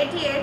88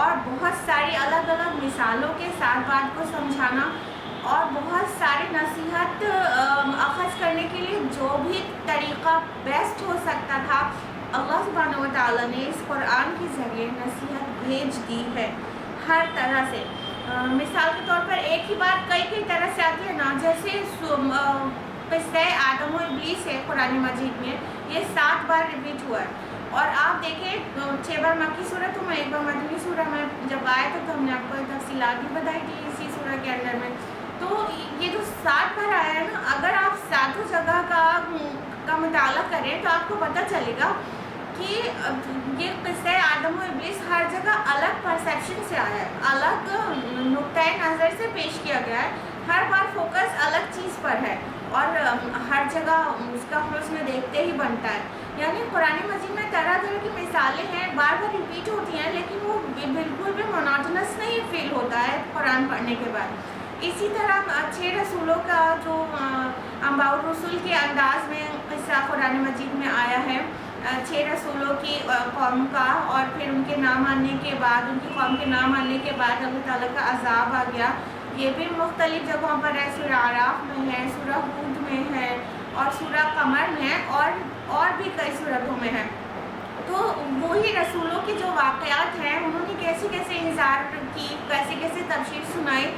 اور بہت ساری الگ الگ مثالوں کے ساتھ بات کو سمجھانا اور بہت ساری نصیحت اخذ کرنے کے لیے جو بھی طریقہ بیسٹ ہو سکتا تھا اللہ سبحانہ و تعالیٰ نے اس قرآن کے ذریعے نصیحت بھیج دی ہے ہر طرح سے. مثال کے طور پر ایک ہی بات کئی طرح سے آتی ہے نا, جیسے قصہ آدم و ابلیس ہے قرآن مجید میں, یہ 7 بار ریپیٹ ہوا ہے. اور آپ دیکھیں 6 بار مکی سورت میں 1 بار مدنی سورہ میں جب آئے تو ہم نے آپ کو تفصیلات بھی بتائی تھی اسی سورہ کے اندر میں. تو یہ جو 7 بار آیا ہے نا, اگر آپ 7 جگہ کا مطالعہ کریں تو آپ کو پتہ چلے گا کہ یہ قصہ آدم و ابلیس ہر جگہ الگ پرسیپشن سے آیا ہے, الگ نقطۂ نظر سے پیش کیا گیا ہے. ہر بار فوکس الگ چیز پر ہے اور ہر جگہ اس کا حسن دیکھتے ہی بنتا ہے. یعنی قرآن مجید میں طرح طرح کی مثالیں ہیں, بار بار ریپیٹ ہوتی ہیں, لیکن وہ بالکل بھی مونوٹونس نہیں فیل ہوتا ہے قرآن پڑھنے کے بعد. اسی طرح 6 رسولوں کا جو انباء الرسول کے انداز میں قصہ قرآن مجید میں آیا ہے, 6 رسولوں کی قوم کا, اور پھر ان کے نام آنے کے بعد, ان کی قوم کے نام آنے کے بعد اللہ تعالیٰ کا عذاب آ گیا. یہ بھی مختلف جگہوں پر ہے, سورہ اعراف میں ہے, سورہ ہود میں ہے اور سورہ قمر میں ہے اور بھی کئی صورتوں میں ہے. تو وہی رسولوں کے جو واقعات ہیں انہوں نے کیسے کیسے انذار کی, کیسے کیسے تبشیر سنائی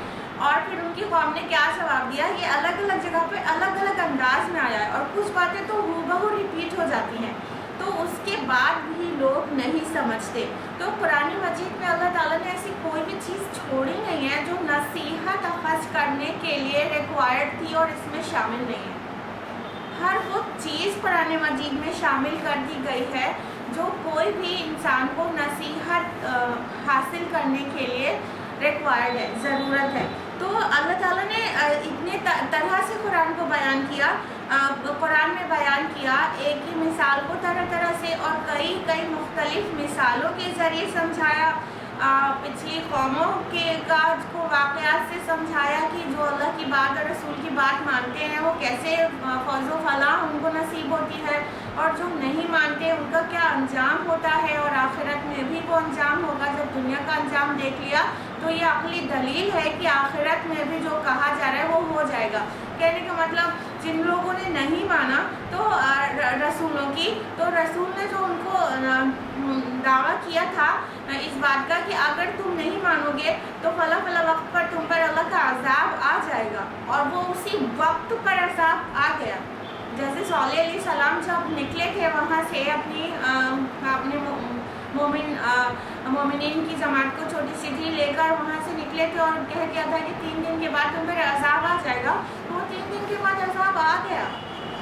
اور پھر ان کی قوم نے کیا جواب دیا, یہ الگ الگ جگہ پہ الگ الگ انداز میں آیا ہے. اور کچھ باتیں تو ہو ریپیٹ ہو جاتی ہیں, تو اس کے بعد بھی لوگ نہیں سمجھتے. تو قرآن مجید میں اللہ تعالیٰ نے ایسی کوئی بھی چیز چھوڑی نہیں ہے جو نصیحت اخذ کرنے کے لیے ریکوائرڈ تھی اور اس میں شامل نہیں ہے. ہر وہ چیز قرآن مجید میں شامل کر دی گئی ہے جو کوئی بھی انسان کو نصیحت حاصل کرنے کے لیے ریکوائرڈ ہے, ضرورت ہے. تو اللہ تعالیٰ نے اتنے طرح سے قرآن کو بیان کیا, قرآن میں بیان کیا ایک ہی مثال کو طرح طرح سے اور کئی مختلف مثالوں کے ذریعے سمجھایا. پچھلی قوموں کے کو واقعات سے سمجھایا کہ جو اللہ کی بات اور رسول کی بات مانتے ہیں وہ کیسے فوز و فلاح ان کو نصیب ہوتی ہے, اور جو نہیں مانتے ان کا کیا انجام ہوتا ہے, اور آخرت میں بھی وہ انجام ہوگا. جب دنیا کا انجام دیکھ لیا تو یہ عقلی دلیل ہے کہ آخرت میں بھی جو کہا جا رہا ہے وہ ہو جائے گا. کہنے کا مطلب جن لوگوں نے نہیں مانا تو رسولوں کی, تو رسول نے جو ان کو دعویٰ کیا تھا اس بات کا کہ اگر تم نہیں مانو گے تو فلاں فلاں وقت پر تم پر اللہ کا عذاب آ جائے گا, اور وہ اسی وقت پر عذاب آ گیا. جیسے صالح علیہ السلام جب نکلے تھے وہاں سے اپنے مومنین کی جماعت کو چھوٹی سی لے کر وہاں سے نکلے تھے اور کہہ دیا تھا کہ 3 دن کے بعد تم پر عذاب آ جائے گا, تو 3 دن کے بعد عذاب آ گیا.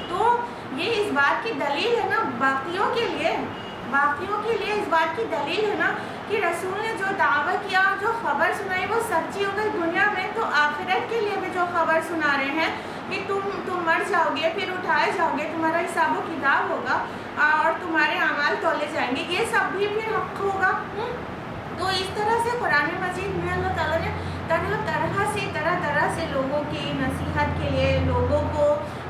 تو یہ اس بات کی دلیل ہے نا باقیوں کے لیے اس بات کی دلیل ہے نا کہ رسول نے جو دعویٰ کیا, جو خبر سنائی وہ سچی ہو گئی دنیا میں, تو آخرت کے لیے بھی جو خبر سنا رہے ہیں کہ تم مر جاؤ گے, پھر اٹھائے جاؤ گے, تمہارا حساب و کتاب ہوگا اور تمہارے اعمال تولے جائیں گے, یہ سب بھی پھر حق ہوگا. تو اس طرح سے قرآن مجید میں اللہ تعالیٰ نے طرح طرح سے لوگوں کی نصیحت کے لیے, لوگوں کو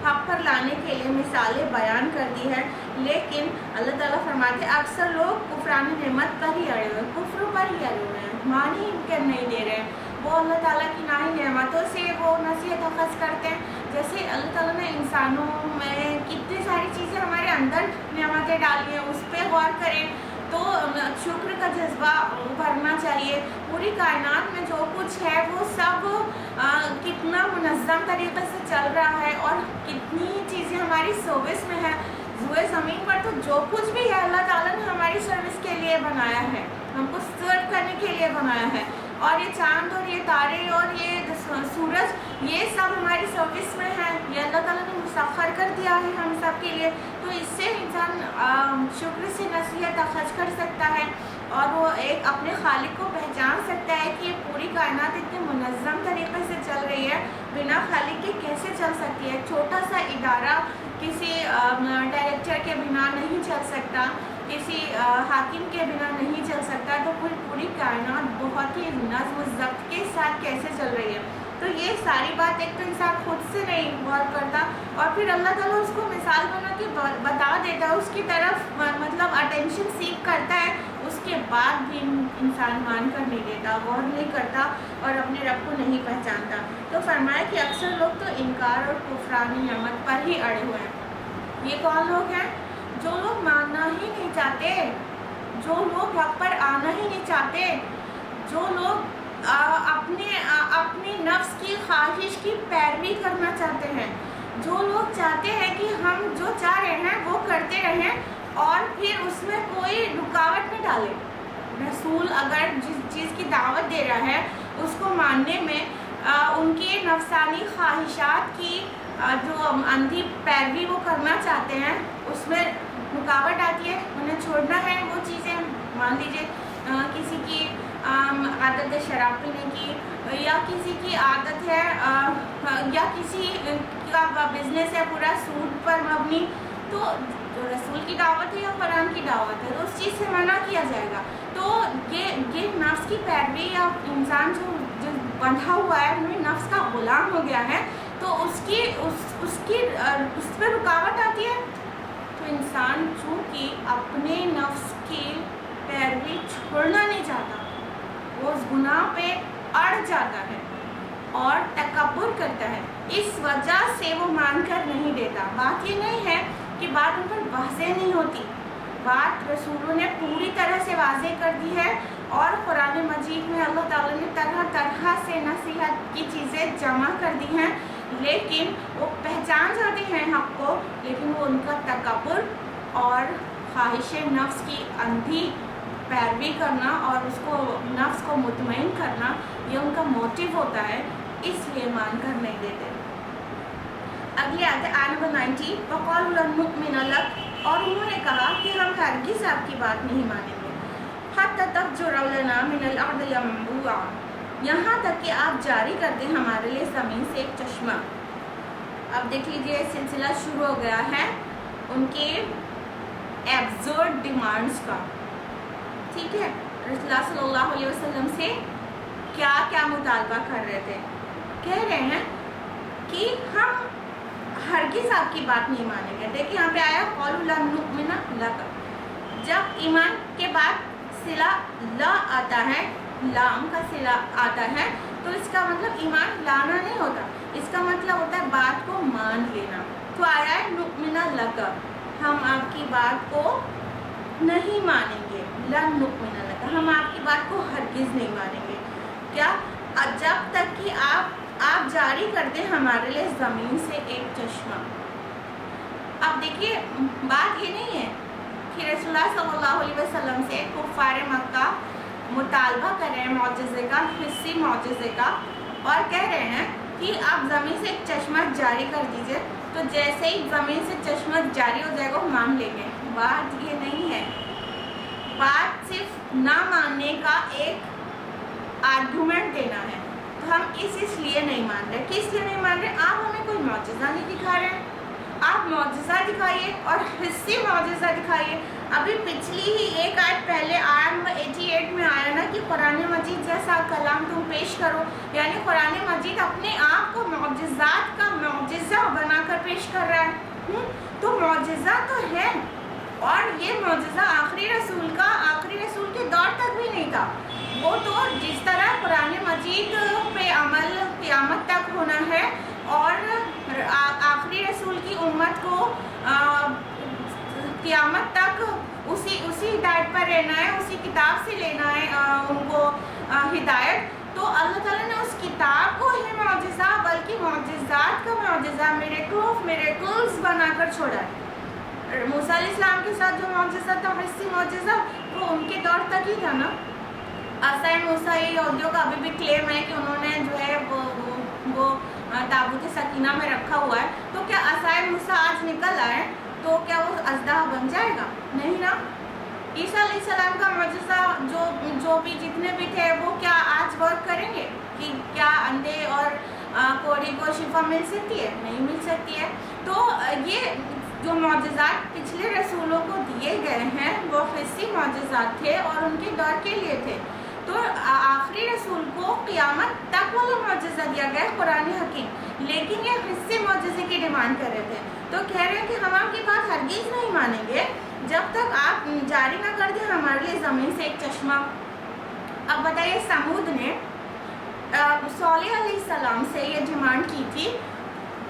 حق پر لانے کے لیے مثالیں بیان کر دی ہے. لیکن اللہ تعالیٰ فرماتے ہیں اکثر لوگ کفران نعمت پر ہی اڑے ہوئے ہیں, کفر پر ہی اڑے ہوئے ہیں, مان ہی نہیں دے رہے ہیں. وہ اللہ تعالیٰ کی ناہی نعمتوں سے وہ نصیحت اخذ کرتے ہیں. جیسے اللہ تعالیٰ نے انسانوں میں کتنی ساری چیزیں ہمارے اندر نعمتیں ڈالی ہیں, اس پہ غور کریں تو شکر کا جذبہ ابھرنا چاہیے. پوری کائنات میں جو کچھ ہے وہ سب کتنا منظم طریقے سے چل رہا ہے اور کتنی چیزیں ہماری سروس میں ہے. روئے زمین پر تو جو کچھ بھی ہے اللہ تعالیٰ نے ہماری سروس کے لیے بنایا ہے, ہم کو سرو کرنے کے لیے بنایا ہے. اور یہ چاند اور یہ تارے اور یہ سورج یہ سب ہماری سروس میں ہے, یہ اللہ تعالیٰ نے مسخر کر دیا ہے ہم سب کے لیے. تو اس سے انسان شکر سے نصیحت اخذ کر سکتا ہے اور وہ ایک اپنے خالق کو پہچان سکتا ہے کہ یہ پوری کائنات اتنے منظم طریقے سے چل رہی ہے, بنا خالق کے کیسے چل سکتی ہے. چھوٹا سا ادارہ کسی ڈائریکٹر کے بنا نہیں چل سکتا, کسی حاکم کے بنا نہیں چل سکتا, تو پوری کائنات بہت ہی نظم و ضبط کے ساتھ کیسے چل رہی ہے. تو یہ ساری بات ایک تو انسان خود سے نہیں غور کرتا اور پھر اللہ تعالیٰ اس کو مثال بنا کے بتا دیتا ہے, اس کی طرف مطلب اٹینشن سیکھ کرتا ہے, اس کے بعد بھی انسان مان کر نہیں دیتا، غور نہیں کرتا اور اپنے رب کو نہیں پہچانتا۔ تو فرمایا کہ اکثر لوگ تو انکار اور کفران نعمت پر ہی اڑے ہوئے ہیں۔ یہ کون لوگ ہیں؟ جو لوگ ماننا ہی نہیں چاہتے، جو لوگ حق پر آنا ہی نہیں چاہتے، جو لوگ اپنی نفس کی خواہش کی پیروی کرنا چاہتے ہیں، جو لوگ چاہتے ہیں کہ ہم جو چاہ رہے ہیں وہ کرتے رہیں اور پھر اس میں کوئی رکاوٹ نہ ڈالے۔ رسول اگر جس چیز کی دعوت دے رہا ہے اس کو ماننے میں ان کے نفسانی خواہشات کی جو اندھی پیروی وہ کرنا چاہتے ہیں اس میں رکاوٹ آتی ہے، انہیں چھوڑنا ہے وہ چیزیں۔ مان لیجیے کسی کی عادت ہے شراب پینے کی، یا کسی کی عادت ہے یا کسی کا بزنس ہے پورا سود پر مبنی، تو جو رسول کی دعوت ہے یا قرآن کی دعوت ہے تو اس چیز سے منع کیا جائے گا۔ تو یہ نفس کی پیروی یا انسان جو بندھا ہوا ہے نفس کا غلام ہو گیا ہے تو اس پہ رکاوٹ آتی ہے۔ تو انسان چونکہ اپنے نفس کی پیروی چھوڑنا نہیں چاہتا، وہ اس گناہ پہ اڑ جاتا ہے اور تکبر کرتا ہے، اس وجہ سے وہ مان کر نہیں دیتا۔ بات یہ نہیں ہے کہ بات ان پر واضح نہیں ہوتی، بات رسولوں نے پوری طرح سے واضح کر دی ہے، اور قرآن مجید میں اللہ تعالیٰ نے طرح طرح سے نصیحت کی چیزیں جمع کر دی ہیں، لیکن وہ پہچان جاتے ہیں حق کو، لیکن وہ ان کا تکبر اور خواہش نفس کی اندھی پیروی کرنا اور اس کو نفس کو مطمئن کرنا، یہ ان کا موٹیو ہوتا ہے، اس لیے مان کر نہیں دیتے۔ اگلی آیت ہے آیت نمبر 90، وَقَالُوا لَن نُؤْمِنَ لَكَ، اور انہوں نے کہا کہ ہم ہرگز آپ کی بات نہیں مانیں گے، حَتَّى تَفْجُرَ لَنَا مِنَ الْأَرْضِ يَنبُوعًا، یہاں تک کہ آپ جاری کر دیں ہمارے لیے زمین سے ایک چشمہ۔ اب دیکھ لیجیے سلسلہ شروع ہو گیا ہے ان کے ایبزرڈ ڈیمانڈس کا، ٹھیک ہے؟ رسول اللہ صلی اللہ علیہ وسلم سے کیا کیا مطالبہ کر رہے تھے؟ کہہ رہے ہیں کہ ہم ہرگز آپ کی بات نہیں مانیں گے۔ دیکھیں یہاں پہ آیا قَالُوا لَن نُؤْمِنَ لَكَ، جب ایمان کے بعد صلہ لا آتا ہے، لام کا صلہ آتا ہے تو اس کا مطلب ایمان لانا نہیں ہوتا، اس کا مطلب ہوتا ہے بات کو مان لینا۔ تو آیا ہے نُؤْمِنَ لَكَ، ہم آپ کی بات کو نہیں مانیں گے، لَن نُؤْمِنَ لَكَ، ہم آپ کی بات کو ہرگز نہیں مانیں گے۔ کیا؟ جب تک کہ آپ جاری کر دیں ہمارے لیے زمین سے ایک چشمہ۔ اب دیکھیے بات یہ نہیں ہے کہ رسول اللہ صلی اللہ علیہ وسلم سے کفار مکہ مطالبہ کر رہے ہیں معجزے کا، حسی معجزے کا، اور کہہ رہے ہیں کہ آپ زمین سے ایک چشمہ جاری کر دیجئے، تو جیسے ہی زمین سے چشمہ جاری ہو جائے گا وہ مان لیں گے۔ بات یہ نہیں ہے، بات صرف نہ ماننے کا ایک آرگومنٹ دینا ہے۔ تو ہم اس لیے نہیں مان رہے۔ کس لیے نہیں مان رہے؟ آپ ہمیں کوئی معجزہ نہیں دکھا رہے ہیں، آپ معجزہ دکھائیے اور حسی معجزہ دکھائیے۔ ابھی پچھلی ہی ایک آیت پہلے آیت نمبر 88 میں آیا نا کہ قرآن مجید جیسا کلام تم پیش کرو، یعنی قرآن مجید اپنے آپ کو معجزات کا معجزہ بنا کر پیش کر رہا ہے۔ تو معجزہ تو ہے، اور یہ معجزہ آخری رسول کے دور تک بھی نہیں تھا۔ وہ تو جس طرح قرآن مجید پہ عمل قیامت تک ہونا ہے اور آخری رسول کی امت کو قیامت تک اسی ہدایت پر رہنا ہے، اسی کتاب سے لینا ہے ان کو ہدایت، تو اللہ تعالیٰ نے اس کتاب کو ہی معجزہ بلکہ معجزات کا معجزہ میریکلز بنا کر چھوڑا ہے۔ موسیٰ علیہ السلام کے ساتھ جو معجزہ تھا، حسی معجزہ، وہ ان کے دور تک ہی تھا نا۔ عصائے موسیٰ یہودیوں کا ابھی بھی کلیم ہے کہ انہوں نے جو ہے وہ تابوت سکینہ میں رکھا ہوا ہے، تو کیا عصائے موسیٰ آج نکل آئے تو کیا وہ اژدہا بن جائے گا؟ نہیں نا۔ عیسیٰ علیہ السلام کا معجزہ جو بھی جتنے بھی تھے وہ کیا آج ورک کریں گے کہ کیا اندھے اور کوڑی کو شفا مل سکتی ہے؟ نہیں مل سکتی ہے۔ تو یہ جو معجزات پچھلے رسولوں کو دیے گئے ہیں وہ حسی معجزات تھے اور ان کے دور کے لیے تھے، تو آخری رسول کو قیامت تک والا معجزہ دیا گیا ہے قرآن حکیم، لیکن یہ حسی معجزے کی ڈیمانڈ کر رہے تھے۔ تو کہہ رہے ہیں کہ ہم آپ کی بات ہرگز نہیں مانیں گے جب تک آپ جاری نہ کر دیں ہمارے لیے زمین سے ایک چشمہ۔ اب بتائیے سمود نے صالح علیہ السلام سے یہ ڈیمانڈ کی تھی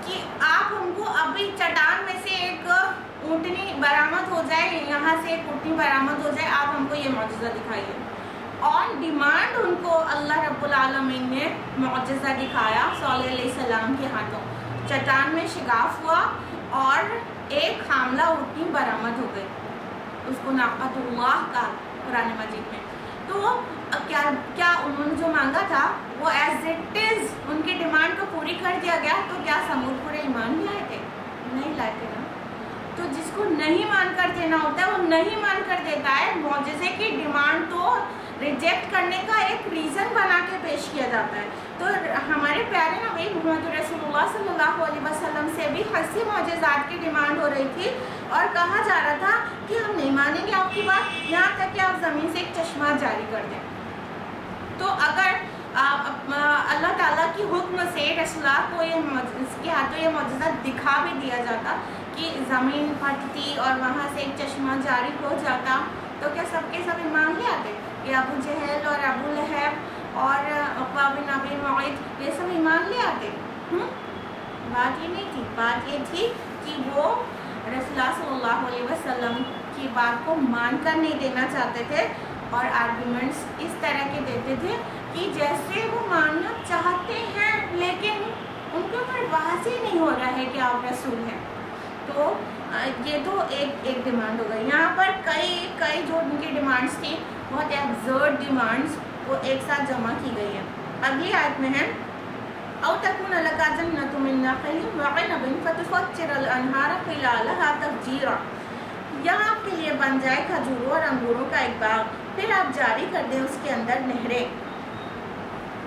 کہ آپ ہم کو ابھی چٹان میں سے ایک اونٹنی برآمد ہو جائے، یہاں سے ایک اونٹنی برآمد ہو جائے، آپ ہم کو یہ معجزہ دکھائیے. آن ڈیمانڈ ان کو اللہ رب العالمین نے معجزہ دکھایا صالح علیہ السلام کے ہاتھوں. چٹان میں شگاف ہوا اور ایک حاملہ اونٹنی برآمد ہو گئی، اس کو ناقۃ اللہ کا قرآن مجید میں. تو کیا انہوں نے جو مانگا تھا وہ ایز اٹ از ان کی ڈیمانڈ کو پوری کر دیا گیا؟ تو کیا سمود پورے ایمان نہیں لائے تھے؟ نہیں لائے تھے نا. تو جس کو نہیں مان کر دینا ہوتا ہے وہ نہیں مان کر دیتا ہے. معجزے کی ڈیمانڈ تو ریجیکٹ کرنے کا ایک ریزن بنا کے پیش کیا جاتا ہے. تو ہمارے پیارے نبی محمد رسول اللہ صلی اللہ علیہ وسلم سے بھی حسی معجزات کی ڈیمانڈ ہو رہی تھی اور کہا جا رہا تھا کہ ہم نہیں مانیں گے آپ کی بات یہاں تک کہ آپ زمین سے ایک چشمہ جاری کر دیں. تو اگر اللہ تعالیٰ کی حکم سے رسول اللہ کو اس کے ہاتھوں یہ معجزہ دکھا بھی دیا جاتا کہ زمین پھٹتی اور وہاں سے ایک چشمہ جاری ہو جاتا، تو کیا سب کے سب ایمان لے آتے؟ یہ ابو جہل اور ابو لہب اور عقبہ بن ابی معیط یہ سب ایمان لے آتے؟ بات یہ نہیں تھی. بات یہ تھی کہ وہ رسول اللہ صلی اللہ علیہ وسلم کی بات کو مان کر نہیں دینا چاہتے تھے اور آرگومنٹس اس طرح کے دیتے تھے کہ جیسے وہ ماننا چاہتے ہیں لیکن ان کے اوپر واضح نہیں ہو رہا ہے کہ آپ رسول ہیں. تو یہ تو ایک ڈیمانڈ ہو گئی. یہاں پر کئی جو ان کی ڈیمانڈس تھی بہت ایبزرڈ ڈیمانڈس وہ ایک ساتھ جمع کی گئی ہیں. اگلی آیت میں ہے او تکون لک جنۃ من نخیل وعنب فتفجر الانہار خلالها تفجیرا. یہاں آپ کے لیے بن جائے کھجوروں اور انگوروں کا ایک باغ، پھر آپ جاری کر دیں اس کے اندر نہریں.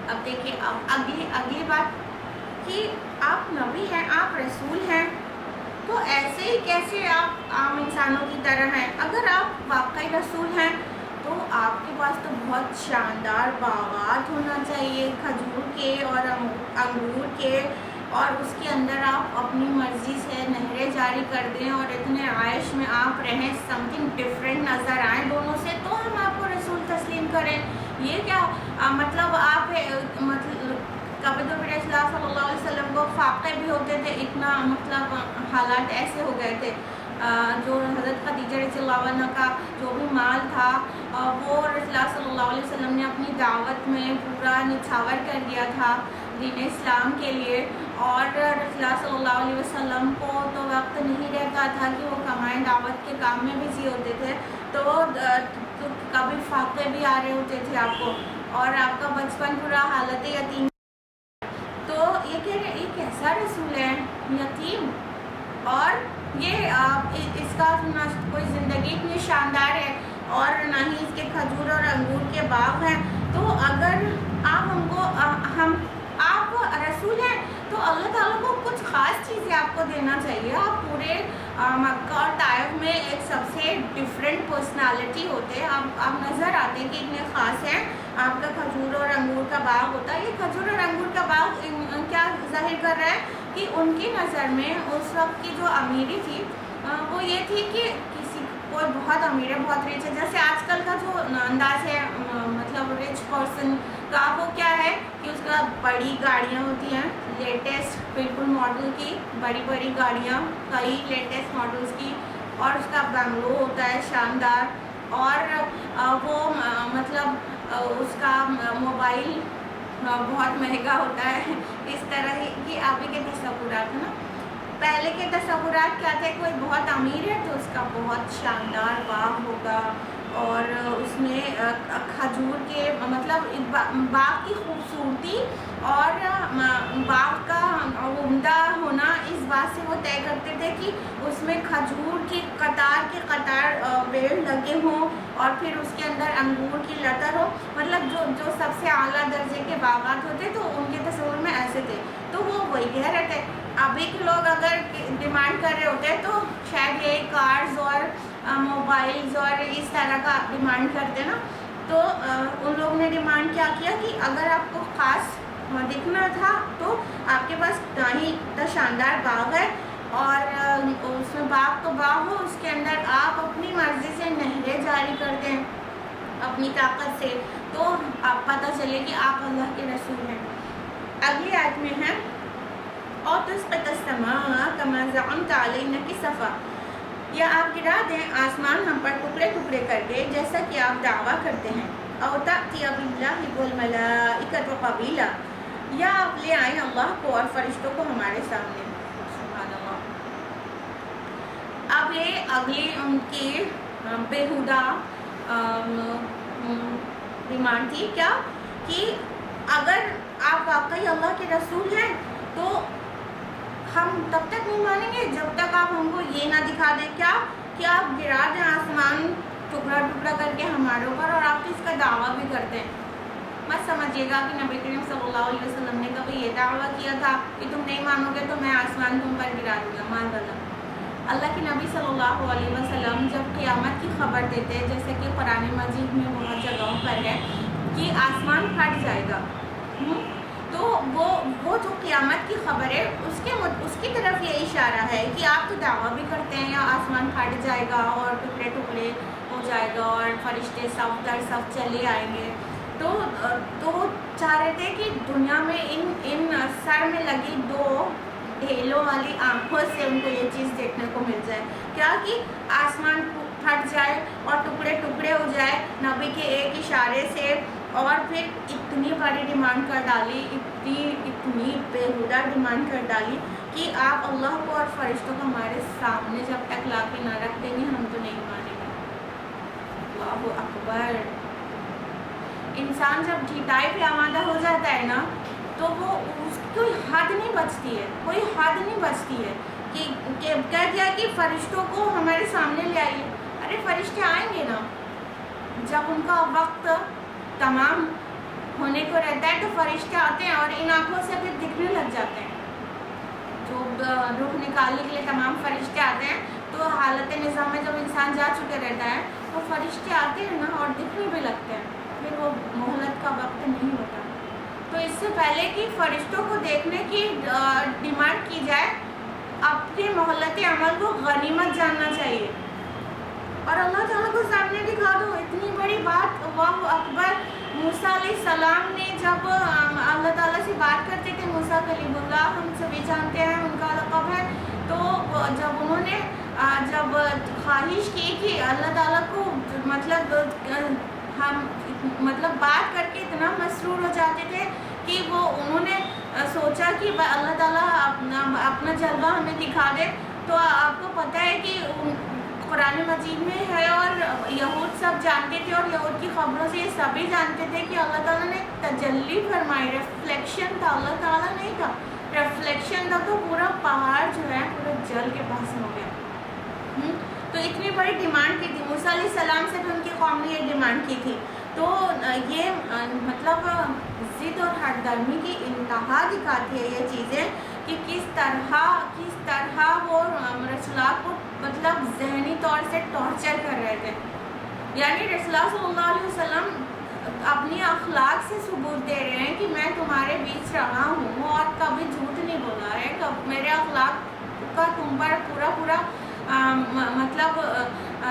اب دیکھیے اگلی بات کہ آپ نبی ہیں، آپ رسول ہیں، تو ایسے ہی کیسے آپ عام انسانوں کی طرح ہیں؟ اگر آپ واقعی رسول ہیں تو آپ کے پاس تو بہت شاندار باغات ہونا چاہیے کھجور کے اور انگور کے، اور اس کے اندر آپ اپنی مرضی سے نہریں جاری کر دیں اور اتنے عائش میں آپ رہیں، سم تھنگ ڈفرینٹ نظر آئیں دونوں سے، تو ہم آپ کو رسول تسلیم کریں. یہ کیا مطلب آپ کبھی تو پھر رسول اللہ صلی اللہ علیہ وسلم کو فاقے بھی ہوتے تھے، اتنا مطلب حالات ایسے ہو گئے تھے. جو حضرت خدیجہ رضی اللہ عنہ کا جو بھی مال تھا وہ رسول اللہ صلی اللہ علیہ وسلم نے اپنی دعوت میں پورا نچھاور کر دیا تھا دین اسلام کے لیے، اور رسول اللہ صلی اللہ علیہ وسلم کو تو وقت نہیں رہتا تھا کہ وہ کمائیں، دعوت کے کام میں بزی ہوتے تھے. تو کبھی فاقے بھی آ رہے ہوتے تھے آپ کو، اور آپ کا بچپن پورا حالت یتیم. تو یہ کہہ رہے ایک ایسا رسول ہے یتیم، اور یہ اس کا نہ کوئی زندگی اتنی شاندار ہے اور نہ ہی اس کے کھجور اور انگور کے باغ ہیں. تو اگر آپ ہم کو آپ رسول ہیں تو اللہ تعالیٰ کو کچھ خاص چیزیں آپ کو دینا چاہیے. آپ پورے مکہ اور طائف میں ایک سب سے ڈفرینٹ پرسنالٹی ہوتے، آپ نظر آتے کہ اتنے خاص ہیں. آپ کا کھجور اور انگور کا باغ ہوتا ہے. یہ کھجور اور انگور کا باغ کیا ظاہر کر رہا ہے کہ ان کی نظر میں اس وقت کی جو امیری تھی وہ یہ تھی کہ کوئی بہت امیر ہے، بہت ریچ ہے. جیسے آج کل کا جو انداز ہے مطلب ریچ پرسن کا، وہ کیا ہے کہ اس کا بڑی گاڑیاں ہوتی ہیں لیٹسٹ بالکل ماڈل کی، بڑی گاڑیاں کئی لیٹسٹ ماڈلس کی، اور اس کا بنگلو ہوتا ہے شاندار، اور وہ مطلب اس کا موبائل بہت مہنگا ہوتا ہے. اس طرح کی آپ کے تصورات ہیں نا. پہلے کے تصورات کیا تھے؟ کوئی بہت امیر ہے تو اس کا بہت شاندار باغ ہوگا، اور اس میں کھجور کے مطلب باغ کی خوبصورتی اور باغ کا عمدہ ہونا اس بات سے وہ طے کرتے تھے کہ اس میں کھجور کی قطار کے قطار پیڑ لگے ہوں، اور پھر اس کے اندر انگور کی لتر ہو. مطلب جو سب سے اعلیٰ درجے کے باغات ہوتے تو ان کے تصور میں ایسے تھے. تو وہ وہی کہہ رہے تھے. ابھی کے لوگ اگر ڈیمانڈ کر رہے ہوتے تو شاید یہی کارز اور موبائلز اور اس طرح کا ڈیمانڈ کرتے نا. تو ان لوگوں نے ڈیمانڈ کیا کیا کہ اگر آپ کو خاص دکھنا تھا تو آپ کے پاس نہ ہی اتنا شاندار باغ ہے، اور اس میں باغ تو باغ ہو، اس کے اندر آپ اپنی مرضی سے نہریں جاری کر دیں، اپنی طاقت سے، تو آپ پتہ چلے کہ آپ اللہ کے رسول ہیں۔ اگلی آیت میں ہے اور تسقط السماء كما زعمت علينا كسفا، یا آپ گرا دیں آسمان ہم پر ٹکڑے ٹکڑے کر کے جیسا کہ آپ دعویٰ کرتے ہیں۔ او تأتی باللہ والملائکۃ قبیلا، یا آپ لے آئیں اللہ کو اور فرشتوں کو ہمارے سامنے۔ سبحان اللہ۔ اب یہ اگلی ان کی بےہودہ ڈیمانڈ تھی، کیا کہ اگر آپ واقعی اللہ کے رسول ہیں تو ہم تب تک نہیں مانیں گے جب تک آپ ہم کو یہ نہ دکھا دیں، کیا کہ آپ گرا دیں آسمان ٹکڑا ٹکڑا کر کے ہمارے اوپر، اور آپ اس کا دعویٰ بھی کرتے ہیں۔ مت سمجھیے گا کہ نبی کریم صلی اللہ علیہ وسلم نے کبھی یہ دعویٰ کیا تھا کہ تم نہیں مانو گے تو میں آسمان تم پر گرا دوں گا، معاذ اللہ۔ اللہ کے نبی صلی اللہ علیہ وسلم جب قیامت کی خبر دیتے ہیں، جیسے کہ قرآن مجید میں بہت جگہوں پر ہے کہ آسمان پھٹ جائے گا، تو وہ جو قیامت کی خبر ہے اس کی طرف یہ اشارہ ہے کہ آپ تو دعویٰ بھی کرتے ہیں یا آسمان پھٹ جائے گا اور ٹکڑے ٹکڑے ہو جائے گا اور فرشتے صف در صف چلے آئیں گے، تو وہ چاہ رہے تھے کہ دنیا میں ان سر میں لگی دو ڈھیلوں والی آنکھوں سے ان کو یہ چیز دیکھنے کو مل جائے، کیا کہ آسمان پھٹ جائے اور ٹکڑے ٹکڑے ہو جائے نبی کے ایک اشارے سے، اور پھر اتنی بڑی ڈیمانڈ کر ڈالی، اتنی بےہودہ ڈیمانڈ کر ڈالی کہ آپ اللہ کو اور فرشتوں کو ہمارے سامنے جب تک لا کے نہ رکھ دیں گے ہم تو نہیں مانیں گے۔ اللہ اکبر۔ انسان جب ڈھٹائی پہ آمادہ ہو جاتا ہے نا تو وہ کوئی حد نہیں بچتی ہے، کوئی حد نہیں بچتی ہے کہ کہہ دیا کہ فرشتوں کو ہمارے سامنے لے آئیے۔ ارے فرشتے آئیں گے نا جب ان کا وقت تمام ہونے کو رہتا ہے، تو فرشتے آتے ہیں اور ان آنکھوں سے پھر دکھنے لگ جاتے ہیں۔ جو روح نکالنے کے لیے تمام فرشتے آتے ہیں، تو حالت نظام میں جب انسان جا چکے رہتا ہے تو فرشتے آتے ہیں نا اور دکھنے بھی لگتے ہیں، پھر وہ مہلت کا وقت نہیں ہوتا۔ تو اس سے پہلے کہ فرشتوں کو دیکھنے کی ڈیمانڈ کی جائے، اپنے مہلت عمل کو غنیمت جاننا چاہیے اور اللہ تعالیٰ کو سامنے دکھا دو۔ اتنی بڑی بات، اللہ اکبر۔ موسیٰ علیہ السلام نے جب اللہ تعالیٰ سے بات کرتے تھے، موسیٰ کلیم اللہ ہم سبھی جانتے ہیں ان کا لقب ہے، تو جب انہوں نے جب خواہش کی کہ اللہ تعالیٰ کو مطلب بات کر کے اتنا مسرور ہو جاتے تھے کہ انہوں نے سوچا کہ اللہ تعالیٰ اپنا جلوہ ہمیں دکھا دے، تو آپ کو پتہ ہے کہ قرآن مجید میں ہے اور یہود سب جانتے تھے، اور یہود کی خبروں سے یہ سبھی جانتے تھے کہ اللہ تعالیٰ نے تجلی فرمائی، ریفلیکشن تھا، اللہ تعالیٰ نہیں تھا، ریفلیکشن تھا، تو پورا پہاڑ جو ہے پورا جل کے بھسم ہو گیا۔ تو اتنی بڑی ڈیمانڈ کی تھی موسیٰ علیہ السلام سے بھی ان کی قوم نے یہ ڈیمانڈ کی تھی، تو یہ مطلب ضد اور ہٹ درمی کی انتہا دکھاتی ہے یہ چیزیں کہ کس طرح وہ رسولات کو مطلب ذہنی طور سے ٹارچر کر رہے تھے۔ یعنی رسول اللہ صلی اللہ علیہ وسلم اپنی اخلاق سے ثبوت دے رہے ہیں کہ میں تمہارے بیچ رہا ہوں اور کبھی جھوٹ نہیں بولا ہے، میرے اخلاق کا تم پر پورا مطلب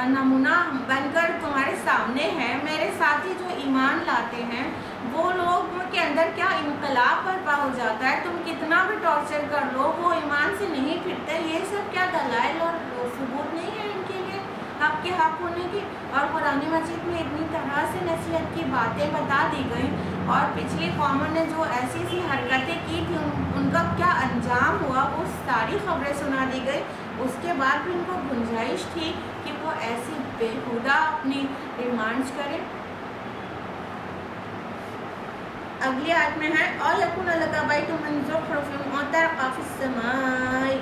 نمونہ بن کر تمہارے سامنے ہے۔ میرے ساتھی جو ایمان لاتے ہیں وہ لوگ کے اندر کیا انقلاب برپا ہو جاتا ہے، تم کتنا بھی ٹارچر کر لو وہ ایمان سے نہیں پھرتے۔ یہ سب کیا دلائل اور ثبوت نہیں ہے ان کے لیے حق کے حق ہونے کی؟ اور قرآن مجید میں اتنی طرح سے نصیحت کی باتیں بتا دی گئیں، اور پچھلی قوموں نے جو ایسی حرکتیں کی تھی ان کا کیا انجام ہوا وہ ساری خبریں سنا دی گئی۔ اس کے بعد بھی ان کو گنجائش تھی کہ وہ ایسی بےہودہ اپنی ڈیمانڈس کریں۔ اگلی آیت میں ہے اور یکون لک بیت من زخرف او ترقى في السماء،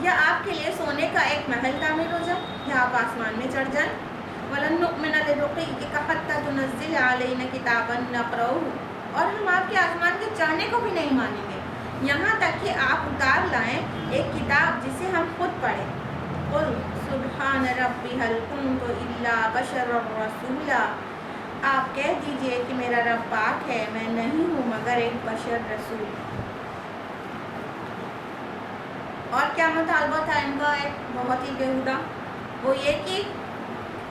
یا آپ کے لیے سونے کا ایک محل تعمیر ہو جائے یا آپ آسمان میں چڑھ جائیں۔ ولن نؤمن لرقيك حتى تنزل علينا كتابا نقرأه، اور ہم آپ کے آسمان کے چڑھنے کو بھی نہیں مانیں گے یہاں تک کہ آپ اتار لائیں ایک کتاب جسے ہم خود پڑھیں۔ قل سبحان ربی هل كنت الا بشرا رسولا، آپ کہہ دیجئے کہ میرا رب پاک ہے، میں نہیں ہوں مگر ایک بشر رسول۔ اور کیا مطالبہ تھا ان کا ایک بہت ہی بےہودہ، وہ یہ کہ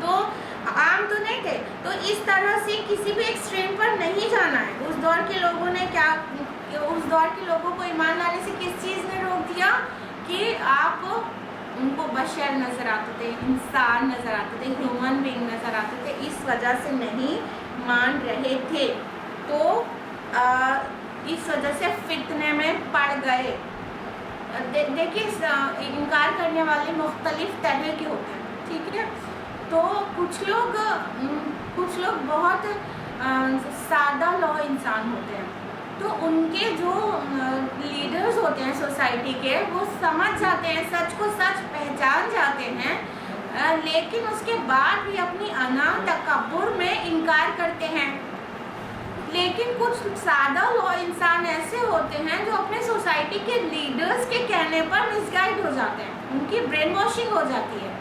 تو عام تو نہیں تھے. تو اس طرح سے کسی بھی ایکسٹریم پر نہیں جانا ہے. اس دور کے لوگوں نے کیا، اس دور کے لوگوں کو ایمان لانے سے کس چیز نے روک دیا کہ آپ ان کو بشر نظر آتے تھے، انسان نظر آتے تھے، ہیومن بینگ نظر آتے تھے، اس وجہ سے نہیں مان رہے تھے. تو اس وجہ سے فتنے میں پڑ گئے. دیکھیے انکار کرنے والے مختلف طرح کے ہوتے ہیں، ٹھیک ہے. تو کچھ لوگ بہت سادہ لو انسان ہوتے ہیں. تو ان کے جو لیڈرز ہوتے ہیں سوسائٹی کے، وہ سمجھ جاتے ہیں، سچ کو سچ پہچان جاتے ہیں، لیکن اس کے بعد بھی اپنی انا تکبر میں انکار کرتے ہیں. لیکن کچھ سادہ لو انسان ایسے ہوتے ہیں جو اپنے سوسائٹی کے لیڈرز کے کہنے پر مس گائیڈ ہو جاتے ہیں، ان کی برین واشنگ ہو جاتی ہے.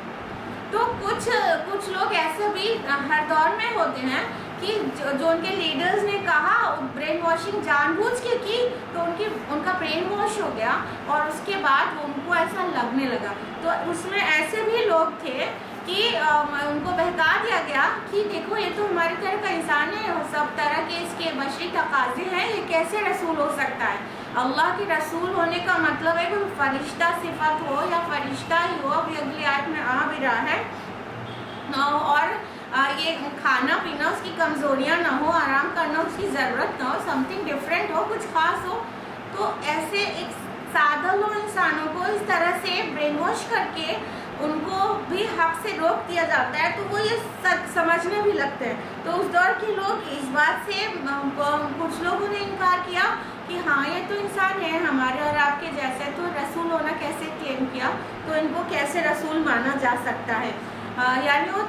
تو کچھ لوگ ایسے بھی ہر دور میں ہوتے ہیں کہ جو ان کے لیڈرز نے کہا برین واشنگ جان بوجھ کے کی، تو ان کا برین واش ہو گیا اور اس کے بعد ان کو ایسا لگنے لگا. تو اس میں ایسے بھی لوگ تھے کہ ان کو بہکا دیا گیا کہ دیکھو یہ تو ہماری طرح کا انسان ہے، سب طرح کے اس کے بشری تقاضے ہیں، یہ کیسے رسول ہو سکتا ہے. اللہ کے رسول ہونے کا مطلب ہے کہ فرشتہ صفت ہو یا فرشتہ ہی ہو. ابھی اگلی آیت میں آ بھی رہا ہے. اور یہ کھانا پینا اس کی کمزوریاں نہ ہو، آرام کرنا اس کی ضرورت نہ ہو، سم تھنگ ڈفرینٹ ہو، کچھ خاص ہو. تو ایسے ایک سادہ لو انسانوں کو اس طرح سے برین واش کر کے ان کو بھی حق سے روک دیا جاتا ہے، تو وہ یہ سچ سمجھنے بھی لگتے ہیں. تو اس دور کے لوگ اس بات سے، کچھ لوگوں نے انکار کیا کہ ہاں یہ تو انسان ہے ہمارے اور آپ کے جیسے، تو رسول ہونا کیسے کلیم کیا، تو ان کو کیسے رسول مانا جا سکتا ہے. یعنی وہ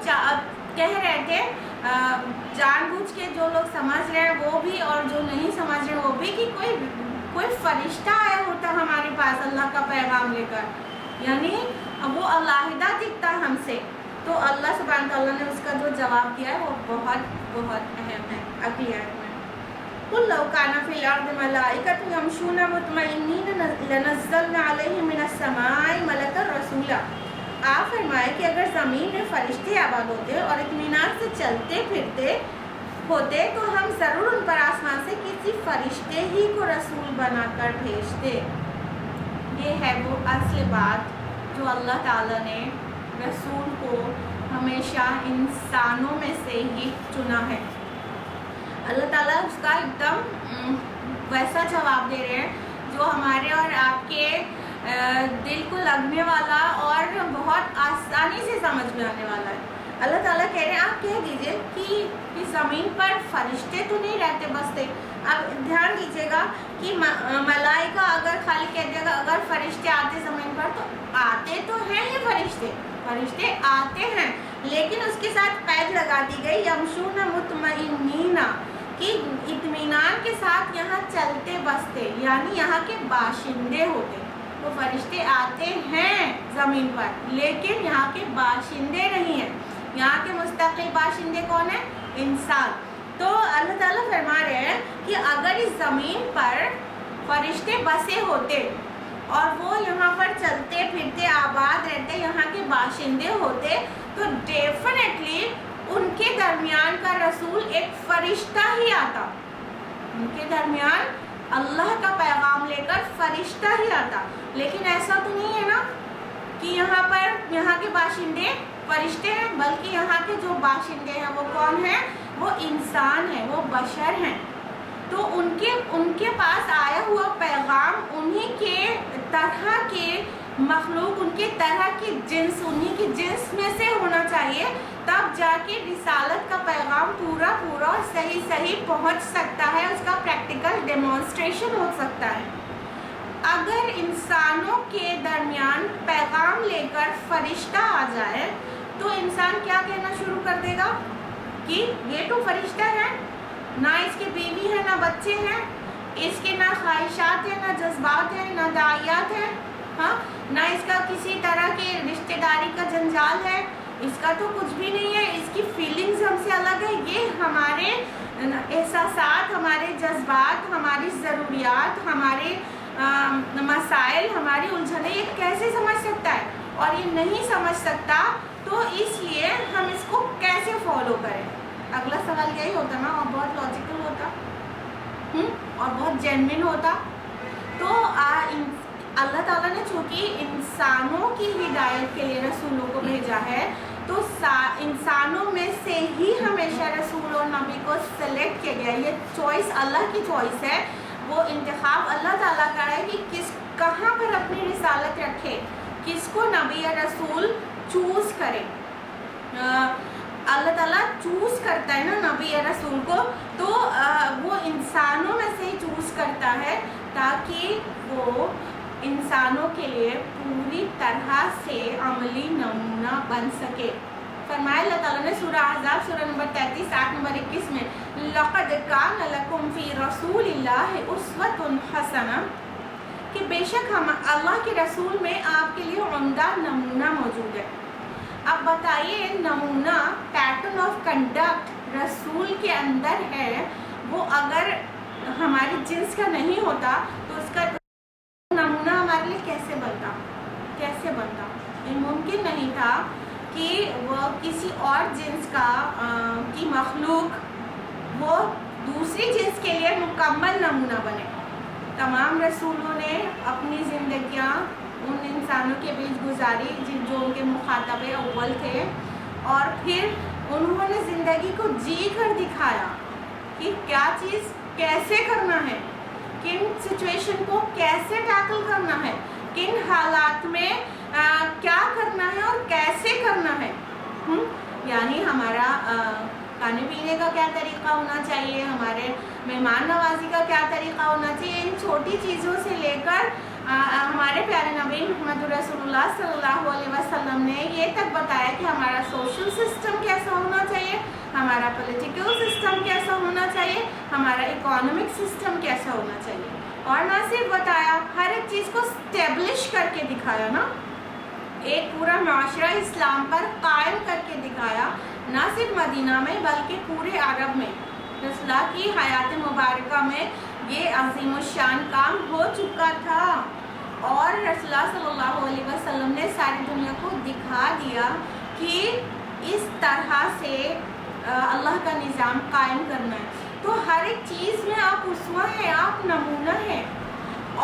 کہہ رہے تھے جان بوجھ کے، جو لوگ سمجھ رہے ہیں وہ بھی اور جو نہیں سمجھ رہے ہیں وہ بھی، کہ کوئی فرشتہ آیا ہوتا ہمارے پاس اللہ کا پیغام لے کر، یعنی وہ علیحدہ دکھتا ہم سے. تو اللہ سبحانہ تعالیٰ نے اس کا جو جواب دیا ہے وہ بہت بہت اہم ہے. اگلی آیت میں قُلْ لَوْ كَانَ فِي الْأَرْضِ مَلَائِكَةٌ يَمْشُونَ مُطْمَئِنِّينَ لَنَزَّلْنَا عَلَيْهِم مِّنَ السَّمَاءِ مَلَكًا رَّسُولًا. آپ فرمائے کہ اگر زمین میں فرشتے آباد ہوتے اور اطمینان سے چلتے پھرتے ہوتے تو ہم ضرور ان پر آسمان سے کسی فرشتے ہی کو رسول بنا کر بھیجتے. یہ ہے وہ اصل بات جو اللہ تعالیٰ نے رسول کو ہمیشہ انسانوں میں سے ہی چنا ہے. اللہ تعالیٰ اس کا ایک دم ویسا جواب دے رہے ہیں جو ہمارے اور آپ کے دل کو لگنے والا اور بہت آسانی سے سمجھ میں آنے والا ہے. اللہ تعالیٰ کہہ رہے ہیں آپ کہہ دیجئے کہ زمین پر فرشتے تو نہیں رہتے بستے. اب دھیان دیجیے گا کہ ملائکہ اگر خالی کہہ دیا گا اگر فرشتے آتے زمین پر، تو آتے تو ہیں یہ فرشتے آتے ہیں، لیکن اس کے ساتھ قید لگا دی گئی یمشون مطمئنین، کہ اطمینان کے ساتھ یہاں چلتے بستے، یعنی یہاں کے باشندے ہوتے. تو فرشتے آتے ہیں زمین پر لیکن یہاں کے باشندے نہیں ہیں. یہاں کے مستقل باشندے کون ہیں؟ انسان. تو اللہ تعالیٰ فرما رہے ہیں کہ اگر اس زمین پر فرشتے بسے ہوتے اور وہ یہاں پر چلتے پھرتے آباد رہتے، یہاں کے باشندے ہوتے، تو ڈیفینیٹلی ان کے درمیان کا رسول ایک فرشتہ ہی آتا. ان کے درمیان اللہ کا پیغام لے کر فرشتہ ہی آتا. لیکن ایسا تو نہیں ہے نا کہ یہاں کے باشندے فرشتے ہیں، بلکہ یہاں کے جو باشندے ہیں وہ کون ہیں؟ وہ انسان ہیں، وہ بشر ہیں. تو ان کے پاس آیا ہوا پیغام انہی کے طرح کے مخلوق، ان کے طرح کی جنس، انہی کی جنس میں سے ہونا چاہیے، تب جا کے رسالت کا پیغام پورا اور صحیح پہنچ سکتا ہے، اس کا پریکٹیکل ڈیمونسٹریشن ہو سکتا ہے. اگر انسانوں کے درمیان پیغام لے کر فرشتہ آ جائے تو انسان کیا کہنا شروع کر دے گا کہ یہ تو فرشتہ ہے، نہ اس کے بیوی ہے نہ بچے ہیں، اس کے نہ خواہشات ہیں نہ جذبات ہیں نہ داعیات ہیں، ہاں نہ اس کا کسی طرح کے رشتہ داری کا جنجال ہے، اس کا تو کچھ بھی نہیں ہے، اس کی فیلنگز ہم سے الگ ہے. یہ ہمارے احساسات، ہمارے جذبات، ہماری ضروریات، ہمارے مسائل، ہماری الجھنیں یہ کیسے سمجھ سکتا ہے؟ اور یہ نہیں سمجھ سکتا تو اس لیے ہم اس کو کیسے فالو کریں. اگلا سوال یہی ہوتا نا، اور بہت لاجیکل ہوتا اور بہت جینوئن ہوتا. تو اللہ تعالیٰ نے چونکہ انسانوں کی ہدایت کے لیے رسولوں کو بھیجا ہے تو انسانوں میں سے ہی ہمیشہ رسول اور نبی کو سلیکٹ کیا گیا. یہ چوائس اللہ کی چوائس ہے، وہ انتخاب اللہ تعالیٰ کا ہے کہ کہاں پر اپنی رسالت رکھے، کس کو نبی یا رسول چوز کرے. اللہ تعالیٰ چوز کرتا ہے نا نبی یا رسول کو، تو وہ انسانوں میں سے ہی چوز کرتا ہے تاکہ وہ انسانوں کے لیے پوری طرح سے عملی نمونہ بن سکے. فرمایا اللہ تعالیٰ نے سورہ احزاب سورہ نمبر 33 آیت نمبر 21 میں لَقَدْ كَانَ لَكُمْ فِي رَسُولِ اللَّهِ أُسْوَةٌ حَسَنَةٌ کہ بے شک ہم اللہ کے رسول میں آپ کے لیے عمدہ نمونہ موجود ہے. اب بتائیے نمونہ پیٹرن آف کنڈکٹ رسول کے اندر ہے، وہ اگر ہماری جنس کا نہیں ہوتا تو اس کا نمونہ ہمارے لیے کیسے بنتا. یہ ممکن نہیں تھا کہ وہ کسی اور جنس کی مخلوق وہ دوسری جنس کے لیے مکمل نمونہ بنے. تمام رسولوں نے اپنی زندگیاں ان انسانوں کے بیچ گزاری جو ان کے مخاطب اول تھے، اور پھر انہوں نے زندگی کو جی کر دکھایا کہ کیا چیز کیسے کرنا ہے، کن سچویشن کو کیسے ٹیکل کرنا ہے، کن حالات میں کیا کرنا ہے اور کیسے کرنا ہے. یعنی ہمارا کھانے پینے کا کیا طریقہ ہونا چاہیے، ہمارے مہمان نوازی کا کیا طریقہ ہونا چاہیے، ان چھوٹی چیزوں سے لے کر ہمارے پیارے نبی محمد رسول اللہ صلی اللہ علیہ وسلم نے یہ تک بتایا کہ ہمارا سوشل سسٹم کیسا ہونا چاہیے، ہمارا پولیٹیکل سسٹم کیسا ہونا چاہیے، ہمارا اکانومک سسٹم کیسا ہونا چاہیے. اور نہ صرف بتایا، ہر ایک چیز کو اسٹیبلش کر کے دکھایا نا، ایک پورا معاشرہ اسلام پر قائم کر کے دکھایا، نہ صرف مدینہ میں بلکہ پورے عرب میں. رسول اللہ کی حیات مبارکہ میں یہ عظیم الشان کام ہو چکا تھا، اور رسول اللہ صلی اللہ علیہ وسلم نے ساری دنیا کو دکھا دیا کہ اس طرح سے اللہ کا نظام قائم کرنا ہے. تو ہر ایک چیز میں آپ اسوہ ہیں، آپ نمونہ ہیں.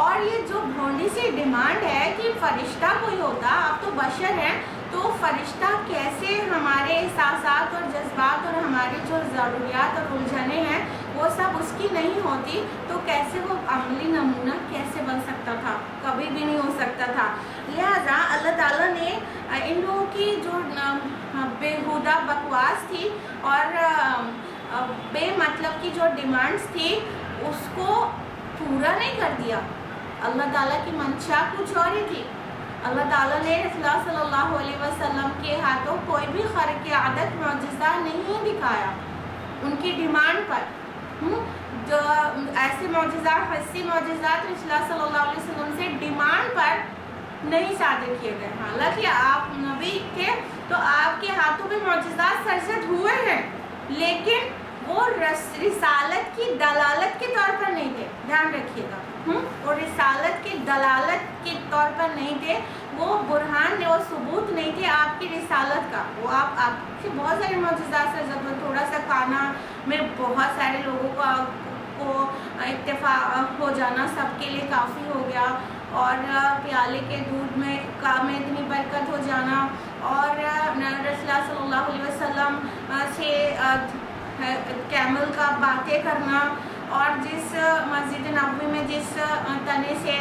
اور یہ جو بھونڈی سی ڈیمانڈ ہے کہ فرشتہ کوئی ہوتا، آپ تو بشر ہیں، تو فرشتہ کیسے ہمارے احساسات اور جذبات اور ہماری جو ضروریات اور الجھنیں ہیں وہ سب اس کی نہیں ہوتی، تو کیسے وہ عملی نمونہ کیسے بن سکتا تھا؟ کبھی بھی نہیں ہو سکتا تھا. لہٰذا اللہ تعالیٰ نے ان لوگوں کی جو بےہودہ بکواس تھی اور بے مطلب کی جو ڈیمانڈس تھی اس کو پورا نہیں کر دیا. اللہ تعالیٰ کی منشا کچھ اور ہی تھی. اللہ تعالیٰ نے رسول اللہ صلی اللہ علیہ وسلم کے ہاتھوں کوئی بھی خارق عادت معجزہ نہیں دکھایا ان کی ڈیمانڈ پر. جو ایسے معجزات، حسی معجزات رسول اللہ صلی اللہ علیہ وسلم سے ڈیمانڈ پر نہیں صادر کیے گئے. حالانکہ آپ نبی تھے تو آپ کے ہاتھوں میں معجزات سرزد ہوئے ہیں، لیکن وہ رسالت کی دلالت کے طور پر نہیں تھے. دھیان رکھیے گا، وہ رسالت کی دلالت کے طور پر نہیں تھے، وہ برہان وہ ثبوت نہیں تھے آپ کی رسالت کا. وہ آپ سے بہت سارے معجزات سے ضرورت، تھوڑا سا کھانا میں بہت سارے لوگوں کو اتفاق ہو جانا سب کے لیے کافی ہو گیا، اور پیالے کے دودھ میں اتنی برکت ہو جانا، اور رسول اللہ صلی اللہ علیہ وسلم سے کیمل کا باتیں کرنا، اور جس مسجد نبوی میں جس تنے سے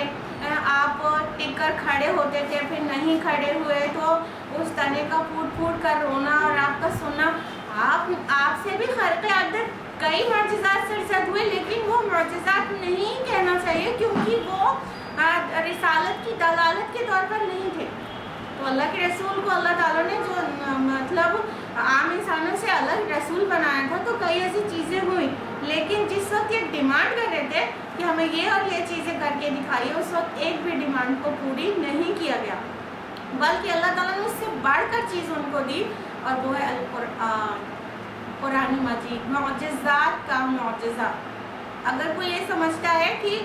آپ ٹک کر کھڑے ہوتے تھے پھر نہیں کھڑے ہوئے تو اس تنے کا پھوٹ پھوٹ کر رونا اور آپ کا سننا. آپ سے بھی خارق عادت کئی معجزات سرزد ہوئے، لیکن وہ معجزات نہیں کہنا چاہیے کیونکہ وہ رسالت کی دلالت کے طور پر نہیں تھے. تو اللہ کے رسول کو اللہ تعالیٰ نے جو مطلب عام انسانوں سے الگ رسول بنایا تھا تو کئی ایسی چیزیں ہوئی، لیکن جس وقت یہ ڈیمانڈ کر رہے تھے کہ ہمیں یہ اور یہ چیزیں کر کے دکھائیے، اس وقت ایک بھی ڈیمانڈ کو پوری نہیں کیا گیا، بلکہ اللہ تعالیٰ نے اس سے بڑھ کر چیز ان کو دی، اور وہ ہے القرآن، قرآن مجید، معجزات کا معجزہ. اگر کوئی یہ سمجھتا ہے کہ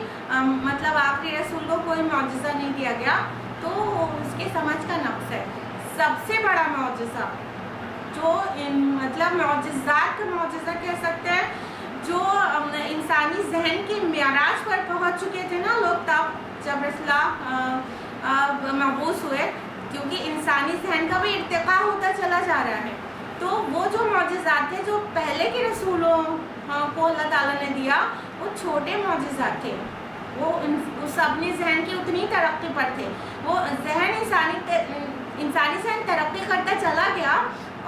مطلب آخری رسول کو کوئی معجزہ نہیں دیا گیا تو اس کے سمجھ کا نقص ہے. سب سے بڑا معجزہ جو مطلب معجزات کا معجزہ کہہ سکتے ہیں, جو انسانی ذہن کے معراج پر پہنچ چکے تھے نا لوگ تب جب رسول مبعوث ہوئے, کیونکہ انسانی ذہن کا بھی ارتقاء ہوتا چلا جا رہا ہے. تو وہ جو معجزات تھے جو پہلے کے رسولوں کو اللہ تعالیٰ نے دیا, وہ چھوٹے معجزات تھے, وہ اس اپنے ذہن کی اتنی ترقی پر تھے. وہ انسانی ذہن ترقی کرتا چلا گیا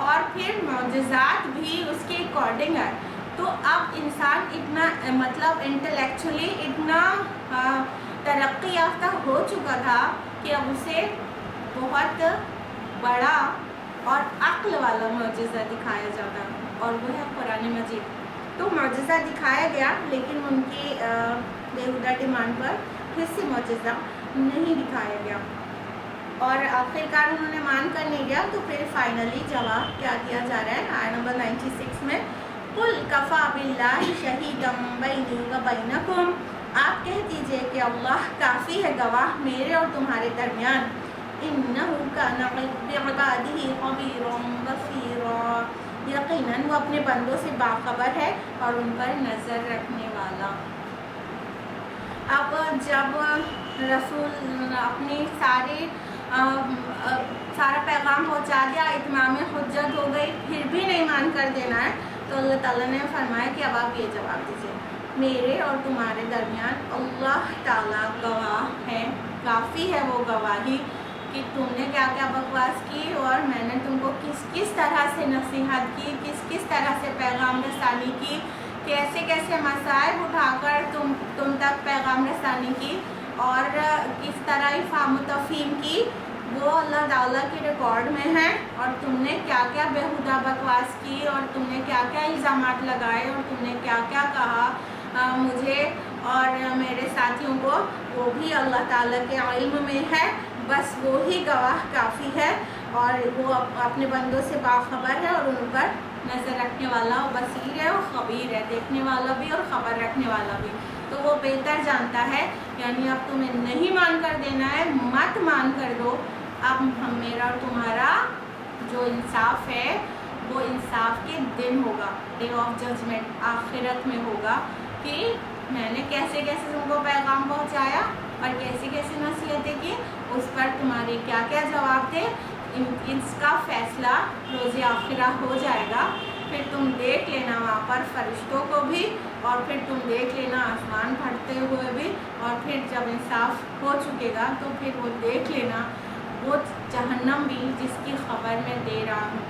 اور پھر معجزات بھی اس کے اکارڈنگ آئے. تو اب انسان اتنا مطلب انٹلیکچولی اتنا ترقی یافتہ ہو چکا تھا کہ اب اسے بہت بڑا اور عقل والا معجزہ دکھایا جاتا ہے, اور وہ ہے قرآن مجید. تو معجزہ دکھایا گیا لیکن ان کی بےہودہ ڈیمانڈ پر پھر سے معجزہ نہیں دکھایا گیا, اور آخرکار انہوں نے مان کر نہیں گیا. تو پھر فائنلی جواب کیا دیا جا رہا ہے آیت نمبر 96 میں, قُلْ كَفَى بِاللَّهِ شَهِيدًا بَيْنِي وَبَيْنَكُمْ, آپ کہہ دیجئے کہ اللہ کافی ہے گواہ میرے اور تمہارے درمیان. إِنَّهُ كَانَ بِعِبَادِهِ خَبِيرًا بَصِيرًا, یقیناً وہ اپنے بندوں سے باخبر ہے اور ان پر نظر رکھنے والا. اب جب رسول اپنی سارا پیغام پہنچا دیا, اتمام حجت ہو گئی, پھر بھی نہیں مان کر دینا ہے, تو اللہ تعالیٰ نے فرمایا کہ اب آپ یہ جواب دیجیے, میرے اور تمہارے درمیان اللہ تعالیٰ گواہ ہے, کافی ہے وہ گواہی کہ تم نے کیا کیا بکواس کی اور میں نے تم کو کس طرح سے نصیحت کی, کس طرح سے پیغام رسانی کی, کیسے کیسے مصائب اٹھا کر تم تک پیغام رسانی کی, اور کس طرح افہام و تفہیم کی, وہ اللہ تعالیٰ کے ریکارڈ میں ہے. اور تم نے کیا کیا بےہودہ بکواس کی, اور تم نے کیا کیا الزامات لگائے, اور تم نے کیا کیا کہا مجھے اور میرے ساتھیوں کو, وہ بھی اللہ تعالیٰ کے علم میں ہے. بس وہی گواہ کافی ہے, اور وہ اپنے بندوں سے باخبر ہے اور ان پر نظر رکھنے والا, اور بصیر ہے اور خبیر ہے, دیکھنے والا بھی اور خبر رکھنے والا بھی. تو وہ بہتر جانتا ہے. یعنی اب تمہیں نہیں مان کر دینا ہے, مت مان کر دو. اب میرا اور تمہارا جو انصاف ہے وہ انصاف کے دن ہوگا, ڈے آف ججمنٹ, آخرت میں ہوگا کہ میں نے کیسے کیسے تم کو پیغام پہنچایا اور کیسے کیسے نصیحتیں کی, اس پر تمہارے کیا کیا جواب تھے. اس کا فیصلہ روز آخرہ ہو جائے گا. پھر تم دیکھ لینا وہاں پر فرشتوں کو بھی, اور پھر تم دیکھ لینا آسمان پھٹتے ہوئے بھی, اور پھر جب انصاف ہو چکے گا تو پھر وہ دیکھ لینا وہ جہنم بھی جس کی خبر میں دے رہا ہوں.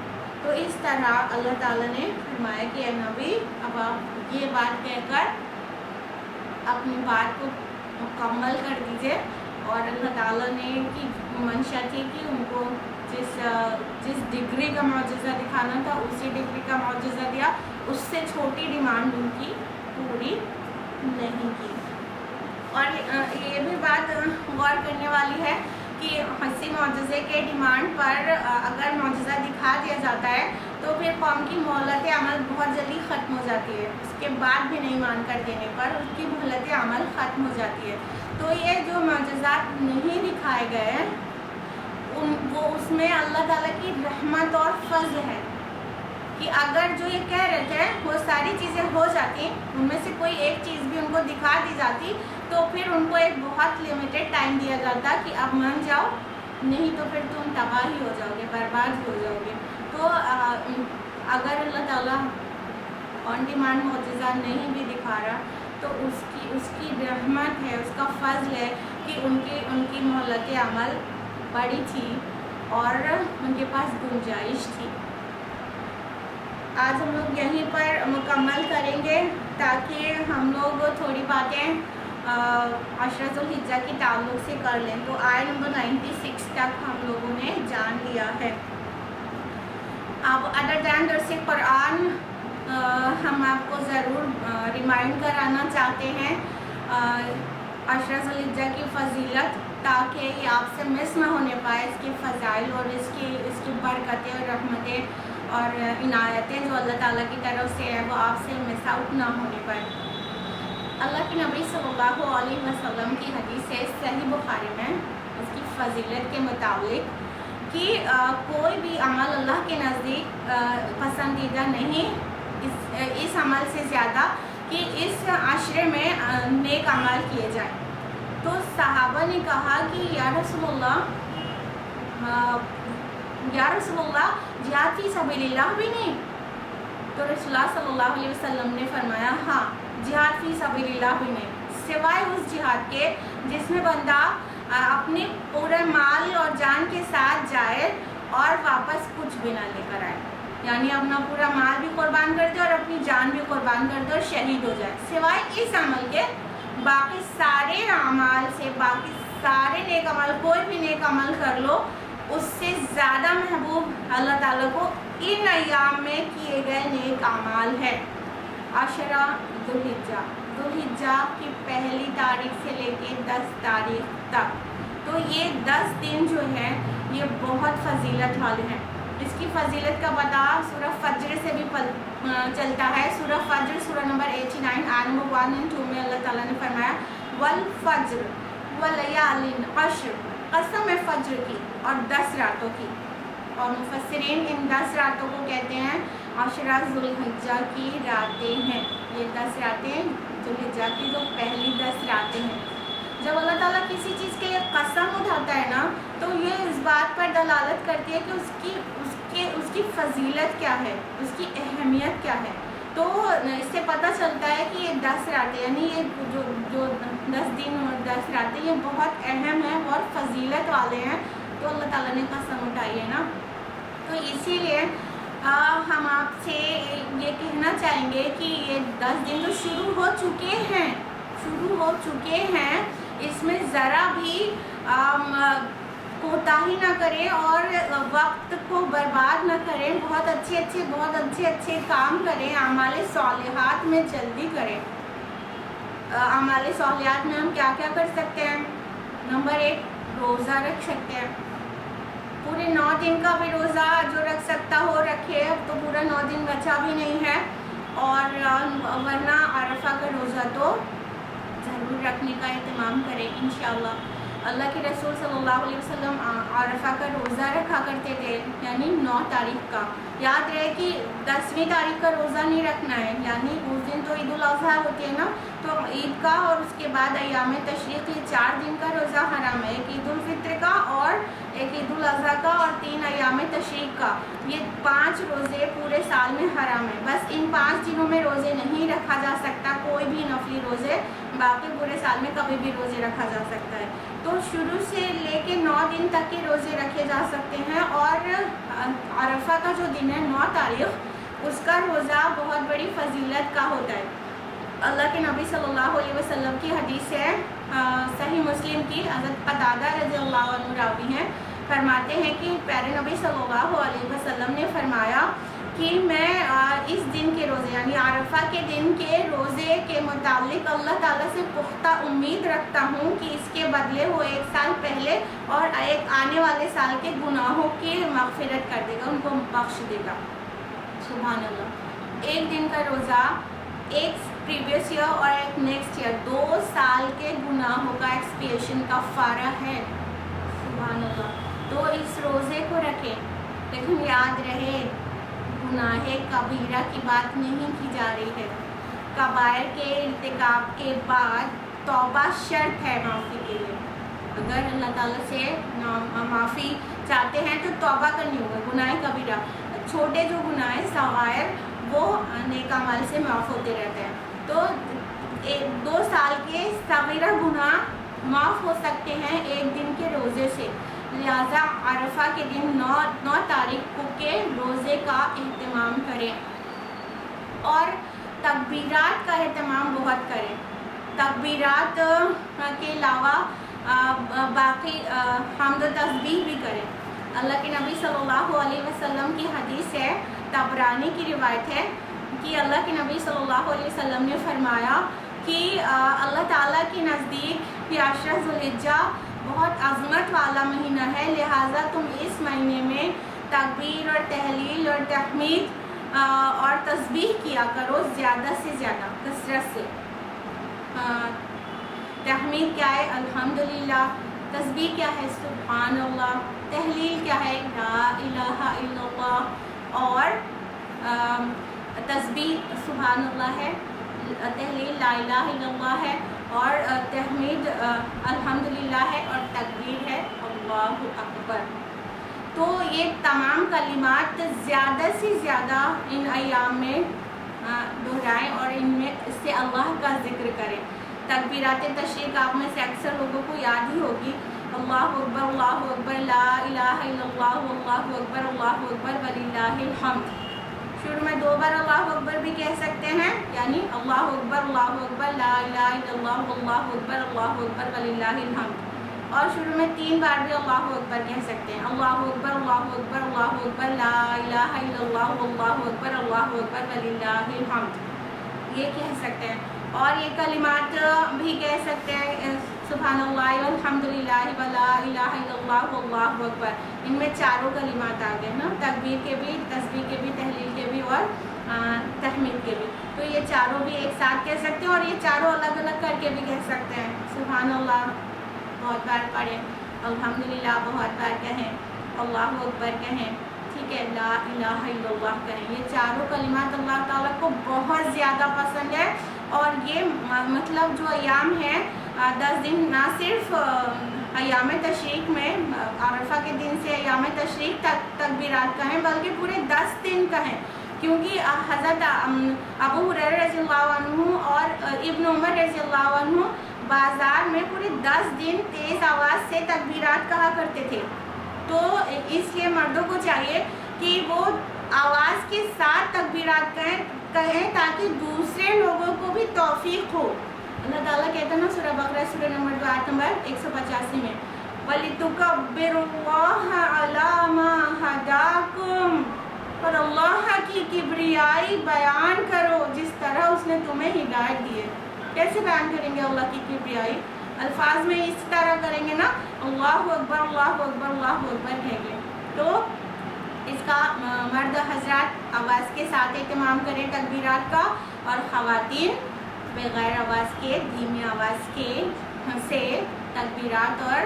تو اس طرح اللہ تعالیٰ نے فرمایا کہ اے نبی, اب آپ یہ بات کہہ کر اپنی بات کو مکمل کر دیجئے. اور اللہ تعالیٰ نے کی منشا تھی کہ ان کو جس ڈگری کا معجزہ دکھانا تھا اسی ڈگری کا معجزہ دیا, اس سے چھوٹی ڈیمانڈ ان کی پوری نہیں کی. اور یہ بھی بات غور کرنے والی ہے کہ اسی معجزے کے ڈیمانڈ پر اگر معجزہ دکھا دیا جاتا ہے تو پھر قوم کی مہلت عمل بہت جلدی ختم ہو جاتی ہے. اس کے بعد بھی نہیں مان کر دینے پر اس کی مہلت عمل ختم ہو جاتی ہے. تو یہ جو معجزات نہیں دکھائے گئے ہیں وہ اس میں اللہ تعالیٰ کی رحمت اور فضل ہے کہ اگر جو یہ کہہ رہے تھے وہ ساری چیزیں ہو جاتی, ان میں سے کوئی ایک چیز بھی ان کو دکھا دی جاتی, تو پھر ان کو ایک بہت لمیٹڈ ٹائم دیا جاتا کہ اب مان جاؤ, نہیں تو پھر تم تباہ ہی ہو جاؤ گے, برباد ہو جاؤ گے. تو اگر اللہ تعالیٰ آن ڈیمانڈ معجزہ نہیں بھی دکھا رہا تو اس کی رحمت ہے, اس کا فضل ہے کہ ان کی مہلت عمل بڑی تھی اور ان کے پاس گنجائش تھی. آج ہم لوگ یہیں پر مکمل کریں گے تاکہ ہم لوگ تھوڑی باتیں عشرۃ ذوالحجہ کے تعلق سے کر لیں. تو آیت نمبر 96 تک ہم لوگوں نے جان لیا ہے. اب ادر دین درس قرآن ہم آپ کو ضرور ریمائنڈ کرانا چاہتے ہیں عشرۃ ذوالحجہ کی فضیلت, تاکہ یہ آپ سے مس نہ ہونے پائے, اس کے فضائل اور اس کی برکتیں اور رحمتیں اور عنایتیں جو اللہ تعالیٰ کی طرف سے ہے وہ آپ سے مس آؤٹ نہ ہونے پائے. اللہ کے نبی صلی اللہ علیہ وسلم کی حدیث ہے صحیح بخاری میں اس کی فضیلت کے مطابق کہ کوئی بھی عمل اللہ کے نزدیک پسندیدہ نہیں اس عمل سے زیادہ کہ اس عشرے میں نیک عمل کیے جائیں. تو صحابہ نے کہا کہ یا رسول اللہ جہاد فی سبیل اللہ بھی نہیں؟ تو رسول اللہ صلی اللہ علیہ وسلم نے فرمایا ہاں جہاد فی سبیل اللہ بھی نہیں، سوائے اس جہاد کے جس میں بندہ اپنے پورے مال اور جان کے ساتھ جائے اور واپس کچھ بھی نہ لے کر آئے، یعنی اپنا پورا مال بھی قربان کر دے اور اپنی جان بھی قربان کر دے اور شہید ہو جائے. سوائے اس عمل کے باقی سارے اعمال سے، باقی سارے نیک عمل، کوئی بھی نیک عمل کر لو، اس سے زیادہ محبوب اللہ تعالیٰ کو ان ایام میں کیے گئے نیک اعمال ہے. عشرہ ذوالحجہ کی پہلی تاریخ سے لے کے 10 تاریخ تک، تو یہ 10 دن جو ہیں یہ بہت فضیلت والے ہیں. اس کی فضیلت کا پتہ سورہ فجر سے بھی چلتا ہے. سورہ فجر سورہ نمبر 89 آیت نمبر 1 اور 2 میں اللہ تعالیٰ نے فرمایا والفجر ولیال عشر، قسم ہے فجر کی اور 10 راتوں کی. اور مفسرین ان 10 راتوں کو کہتے ہیں عشرہ ذوالحجہ کی راتیں ہیں. یہ 10 راتیں ذوالحجہ کی جو پہلی 10 راتیں ہیں. جب اللہ تعالیٰ کسی چیز کے لیے قسم اٹھاتا ہے نا تو یہ اس بات پر دلالت کرتی ہے کہ اس کی فضیلت کیا ہے، اس کی اہمیت کیا ہے. تو اس سے پتہ چلتا ہے کہ یہ 10 راتیں یعنی یہ جو 10 دن اور 10 راتیں یہ بہت اہم ہیں اور فضیلت والے ہیں. تو اللہ تعالیٰ نے قسم اٹھائی ہے نا، تو اسی لیے ہم آپ سے یہ کہنا چاہیں گے کہ یہ 10 دن تو شروع ہو چکے ہیں، اس میں ذرا بھی کوتاہی نہ کریں اور وقت کو برباد نہ کریں. بہت اچھے کام کریں، اعمال صالحات میں جلدی کریں. اعمال صالحات میں ہم کیا کیا کر سکتے ہیں؟ نمبر 1 روزہ رکھ سکتے ہیں. پورے 9 دن کا بھی روزہ جو رکھ سکتا ہو رکھے، اب تو پورا 9 دن بچا بھی نہیں ہے. اور ورنہ عرفہ کا روزہ تو ضرور رکھنے کا اہتمام کریں انشاءاللہ. اللہ کے رسول صلی اللہ علیہ وسلم عرفہ کا روزہ رکھا کرتے تھے، یعنی 9 تاریخ کا. یاد رہے کہ 10ویں تاریخ کا روزہ نہیں رکھنا ہے، یعنی اس دن تو عید الاضحیٰ ہوتی ہے نا، تو عید کا اور اس کے بعد ایام تشریق یہ 4 دن کا روزہ حرام ہے. ایک عید الفطر کا اور ایک عید الاضحیٰ کا اور 3 ایام تشریق کا. یہ 5 روزے پورے سال میں حرام ہے. بس ان 5 دنوں میں روزے نہیں رکھا جا سکتا، کوئی بھی نفلی روزے. باقی پورے سال میں کبھی بھی روزے رکھا جا سکتا ہے. تو شروع سے لے کے 9 دن تک کے روزے رکھے جا سکتے ہیں. اور عرفہ کا جو دن ہے 9 تاریخ، اس کا روزہ بہت بڑی فضیلت کا ہوتا ہے. اللہ کے نبی صلی اللہ علیہ وسلم کی حدیث ہے صحیح مسلم کی، حضرت قتادہ رضی اللہ عنہ راوی ہیں، فرماتے ہیں کہ پیارے نبی صلی اللہ علیہ وسلم نے فرمایا کہ میں اس دن کے روزے یعنی عرفہ کے دن کے روزے کے متعلق اللہ تعالیٰ سے پختہ امید رکھتا ہوں کہ اس کے بدلے وہ 1 سال پہلے اور ایک آنے والے سال کے گناہوں کی مغفرت کر دے گا، ان کو بخش دے گا. سبحان اللہ. ایک دن کا روزہ ایک پریویس ایئر اور ایک نیکسٹ ایئر 2 سال کے گناہوں کا ایکسپیشن کا فارغ ہے. سبحان اللہ. تو اس روزے کو رکھیں، لیکن یاد رہے گناہ کبیرہ کی بات نہیں کی جا رہی ہے. کبائر کے ارتکاب کے بعد توبہ شرط ہے معافی کے لیے. اگر اللہ تعالیٰ سے معافی چاہتے ہیں تو توبہ کرنی ہوگا. گناہ کبیرہ چھوٹے جو گناہ صغائر وہ نیک اعمال سے معاف ہوتے رہتے ہیں. تو 2 سال کے صغیرہ گناہ معاف ہو سکتے ہیں ایک دن کے روزے سے. لہٰذا عرفہ کے دن 9 تاریخ کو کے روزے کا اہتمام کریں اور تکبیرات کا اہتمام بہت کریں. تکبیرات کے علاوہ باقی حمد و تسبیح بھی کریں. اللہ کے نبی صلی اللہ علیہ وسلم کی حدیث ہے، طبرانی کی روایت ہے کہ اللہ کے نبی صلی اللہ علیہ وسلم نے فرمایا کہ اللہ تعالیٰ کے نزدیک یہ عشرہ ذوالحجہ بہت عظمت والا مہینہ ہے، لہٰذا تم اس مہینے میں تکبیر اور تحلیل اور تحمید اور تسبیح کیا کرو زیادہ سے زیادہ، کثرت سے. تحمید کیا ہے؟ الحمدللہ، تسبیح کیا ہے؟ سبحان اللہ. تحلیل کیا ہے؟ لا الہ الا اللہ. اور تسبیح سبحان اللہ ہے، تحلیل لا الہ الا اللہ ہے، اور تحمید الحمدللہ ہے، اور تکبیر ہے اللہ اکبر. تو یہ تمام کلمات زیادہ سے زیادہ ان ایام میں دہرائیں اور ان میں اس سے اللہ کا ذکر کریں. تکبیرات تشریق آپ میں سے اکثر لوگوں کو یاد ہی ہوگی. اللہ اکبر لا الہ الا اللہ واللہ اکبر وللہ الحمد. شروع میں 2 بار اللہ اکبر بھی کہہ سکتے ہیں، یعنی اللہ اکبر لا الہ الا اللہ واللہ اکبر وللہ الحمد. اور شروع میں 3 بار بھی اللہ اکبر کہہ سکتے ہیں. اللہ اکبر لا الہ الا اللہ واللہ اکبر وللہ الحمد. یہ کہہ سکتے ہیں. اور یہ کلمات بھی کہہ سکتے ہیں سبحان اللہ والحمدللہ ولا الہ الا اللہ واللہ اکبر. ان میں چاروں کلمات آ گئے نا، تکبیر کے بھی، تسبیح کے بھی، تحلیل کے بھی، اور تحمید کے بھی. تو یہ چاروں بھی ایک ساتھ کہہ سکتے ہیں، اور یہ چاروں الگ الگ کر کے بھی کہہ سکتے ہیں. سبحان اللہ بہت بار پڑھیں، الحمدللہ بہت بار کہیں، اللہ اکبر کہیں، ٹھیک ہے، لا الہ الا اللہ کہیں. یہ چاروں کلمات اللہ تعالیٰ کو بہت زیادہ پسند ہے. اور یہ مطلب جو ایام ہیں 10 دن، نہ صرف ایام تشریق میں عرفہ کے دن سے ایام تشریق تک تکبیرات کہیں، بلکہ پورے 10 دن کہیں. کیونکہ حضرت ابو ہریرہ رضی اللہ عنہ اور ابن عمر رضی اللہ عنہ بازار میں پورے 10 دن تیز آواز سے تکبیرات کہا کرتے تھے. تو اس لیے مردوں کو چاہیے کہ وہ آواز کے ساتھ تکبیرات کہیں تاکہ دوسرے لوگوں کو بھی توفیق ہو. اللہ تعالیٰ کہتا ہے نا سورہ بقرہ سورہ نمبر 2 آیت نمبر 185 میں، وَلِتُكَبِّرُوا اللَّهَ عَلَىٰ مَا هَدَاكُمْ. اور اللہ کی کبریائی بیان کرو جس طرح اس نے تمہیں ہدایت دی ہے. کیسے بیان کریں گے اللہ کی کبریائی؟ الفاظ میں اس طرح کریں گے نا، اللہ اکبر کہیں گے. تو اس کا مرد حضرات آواز کے ساتھ اہتمام کریں تکبیرات کا، اور خواتین بغیر آواز کے، دھیمی آواز کے سے تکبیرات اور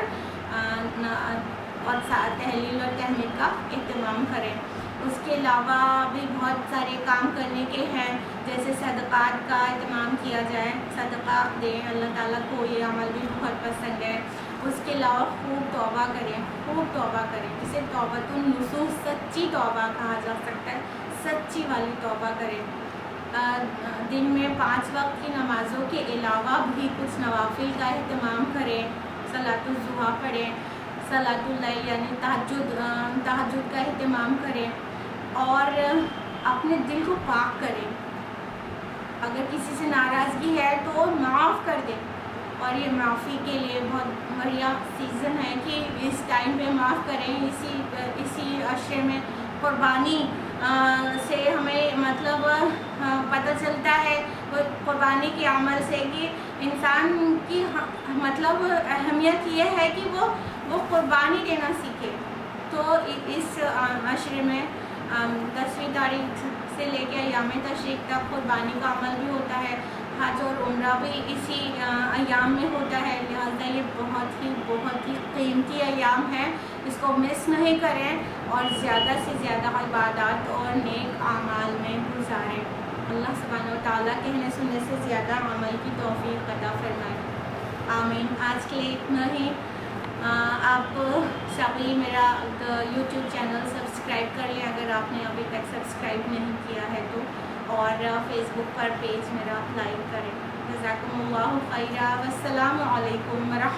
تحلیل اور تحمید کا اہتمام کریں. اس کے علاوہ بھی بہت سارے کام کرنے کے ہیں، جیسے صدقات کا اہتمام کیا جائے، صدقہ دیں، اللہ تعالیٰ کو یہ عمل بھی بہت پسند ہے. اس کے علاوہ خوب توبہ کریں، جسے توبۃ النصوح، سچی توبہ کہا جا سکتا ہے، سچی والی توبہ کریں. دن میں 5 وقت کی نمازوں کے علاوہ بھی کچھ نوافل کا اہتمام کریں. صلاۃ الضحیٰ پڑھیں، صلاۃ اللیل یعنی تہجد کا اہتمام کریں، اور اپنے دل کو پاک کریں. اگر کسی سے ناراضگی ہے تو معاف کر دیں. اور یہ معافی کے لیے بہت بڑھیا سیزن ہے کہ اس ٹائم پہ معاف کریں. اسی عشرے میں قربانی سے ہمیں مطلب پتہ چلتا ہے، قربانی کے عمل سے، کہ انسان کی مطلب اہمیت یہ ہے کہ وہ قربانی دینا سیکھے. تو اس عشرے میں 10ویں تاریخ سے لے کے ایام تشریق تک قربانی کا عمل بھی ہوتا ہے. حج اور عمرہ بھی اسی ایام میں ہوتا ہے. لہٰذا یہ بہت ہی قیمتی ایام ہے، اس کو مس نہیں کریں، اور زیادہ سے زیادہ عبادات اور نیک اعمال میں گزاریں. اللہ سبحانہ و تعالیٰ کہنے سننے سے زیادہ عمل کی توفیق عطا فرمائے. آمین. آج کے لیے اتنا ہی. آپ شاپلی میرا یوٹیوب چینل سبسکرائب کر لیں اگر آپ نے ابھی تک سبسکرائب نہیں کیا ہے تو، اور فیس بک پر پیج میرا لائک کریں. جزاکم اللہ خیرا. والسلام علیکم ورحمۃ